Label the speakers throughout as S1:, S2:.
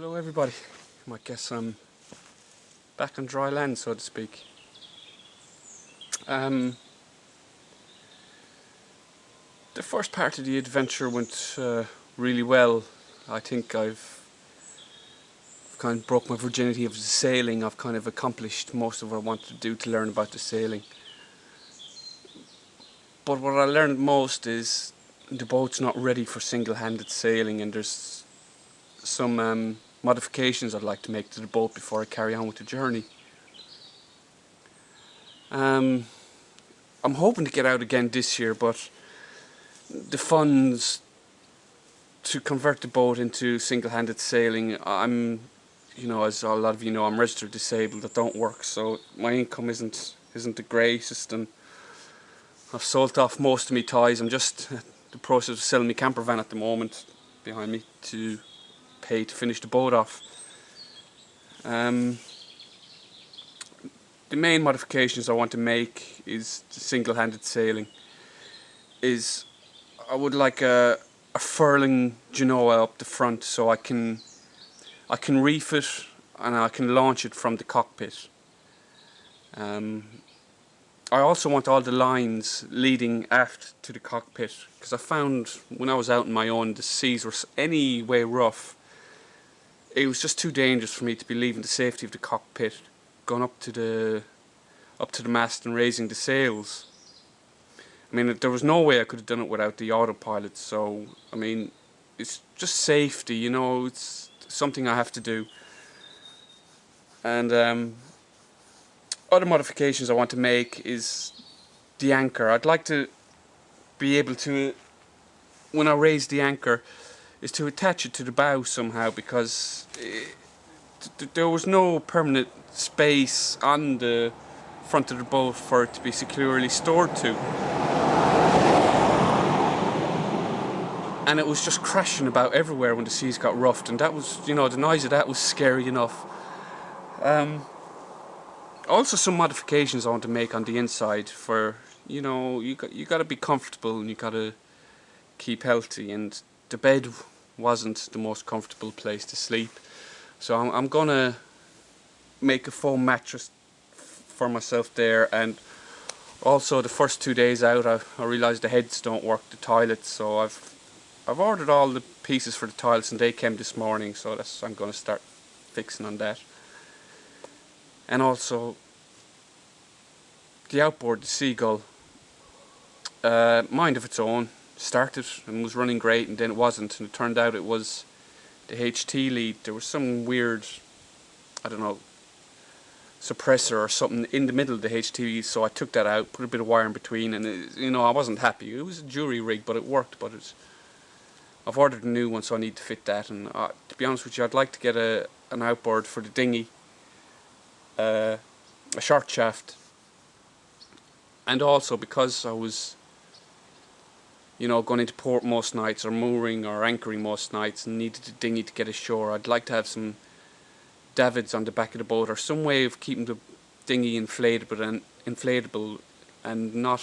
S1: Hello everybody. I guess I'm back on dry land, so to speak. The first part of the adventure went really well. I think I've kind of broke my virginity of the sailing. I've kind of accomplished most of what I wanted to do to learn about the sailing. But what I learned most is the boat's not ready for single-handed sailing, and there's some modifications I'd like to make to the boat before I carry on with the journey. I'm hoping to get out again this year, but the funds to convert the boat into single-handed sailing, as a lot of you know, I'm registered disabled. That don't work, so my income isn't the greatest, and I've sold off most of my toys. I'm just in the process of selling my camper van at the moment behind me to pay to finish the boat off. The main modifications I want to make is the single-handed sailing. I would like a furling genoa up the front, so I can reef it and I can launch it from the cockpit. I also want all the lines leading aft to the cockpit, because I found when I was out on my own, the seas were anyway rough. It was just too dangerous for me to be leaving the safety of the cockpit, going up to the mast and raising the sails. I mean, there was no way I could have done it without the autopilot. So I mean, it's just safety, you know. It's something I have to do. And other modifications I want to make is the anchor. I'd like to be able to, when I raise the anchor, is to attach it to the bow somehow, because there was no permanent space on the front of the boat for it to be securely stored to. And it was just crashing about everywhere when the seas got roughed, and that was, the noise of that was scary enough. Also, some modifications I want to make on the inside for, you got to be comfortable and you got to keep healthy, and the bed wasn't the most comfortable place to sleep, so I'm gonna make a foam mattress for myself there. And also, the first 2 days out, I realised the heads don't work, the toilets, so I've ordered all the pieces for the toilets and they came this morning, so I'm gonna start fixing on that. And also the outboard, the Seagull, mind of its own, started and was running great, and then it wasn't, and it turned out it was the HT lead. There was some weird, I don't know, suppressor or something in the middle of the HT, so I took that out, put a bit of wire in between, and I wasn't happy. It was a jury rig, but it worked. But I've ordered a new one, so I need to fit that. And to be honest with you, I'd like to get an outboard for the dinghy, a short shaft, and also because I was going into port most nights, or mooring or anchoring most nights, and needed a dinghy to get ashore, I'd like to have some davits on the back of the boat, or some way of keeping the dinghy inflatable and not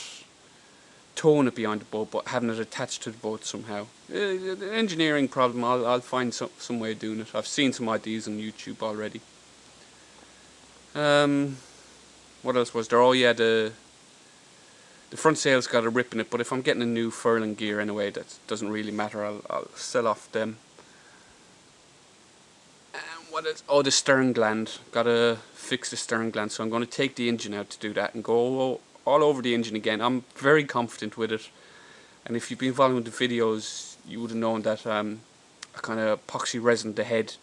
S1: towing it behind the boat, but having it attached to the boat somehow. An engineering problem. I'll find some way of doing it. I've seen some ideas on YouTube already. What else was there? Oh yeah, the front sail's got a rip in it, but if I'm getting a new furling gear anyway, that doesn't really matter. I'll sell off them. What else? Oh, the stern gland. Gotta fix the stern gland, so I'm going to take the engine out to do that and go all over the engine again. I'm very confident with it, and if you've been following the videos, you would have known that I kind of epoxy resin the head,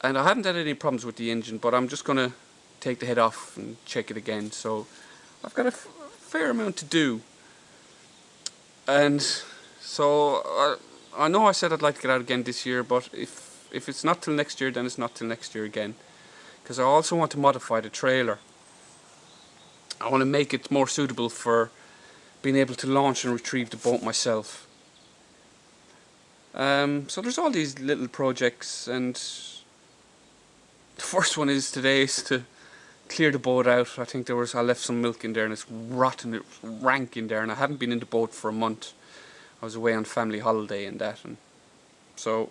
S1: and I haven't had any problems with the engine, but I'm just going to take the head off and check it again. So I've got a fair amount to do, and so I know I said I'd like to get out again this year, but if it's not till next year, then it's not till next year again, because I also want to modify the trailer. I want to make it more suitable for being able to launch and retrieve the boat myself. So there's all these little projects, and the first one is today is to clear the boat out. I think I left some milk in there, and it's rotten, it's rank in there, and I haven't been in the boat for a month. I was away on family holiday and that, and so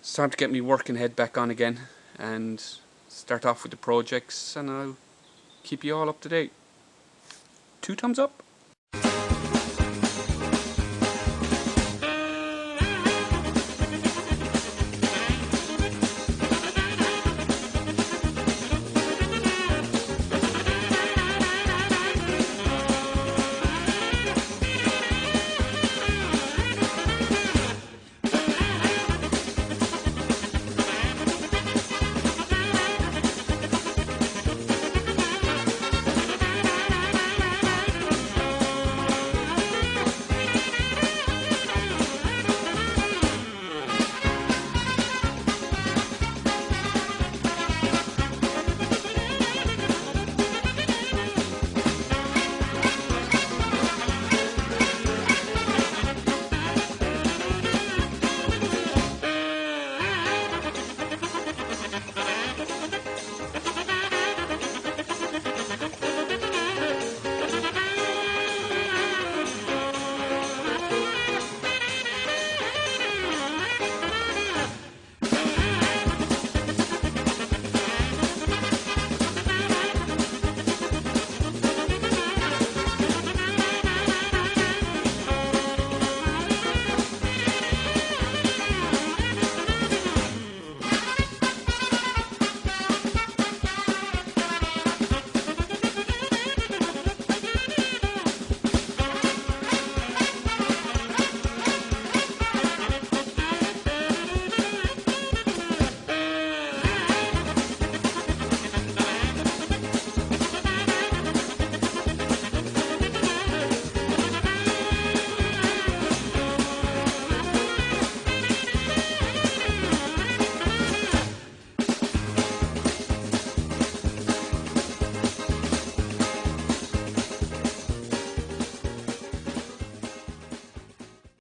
S1: It's time to get me working head back on again and start off with the projects, and I'll keep you all up to date. 2 thumbs up.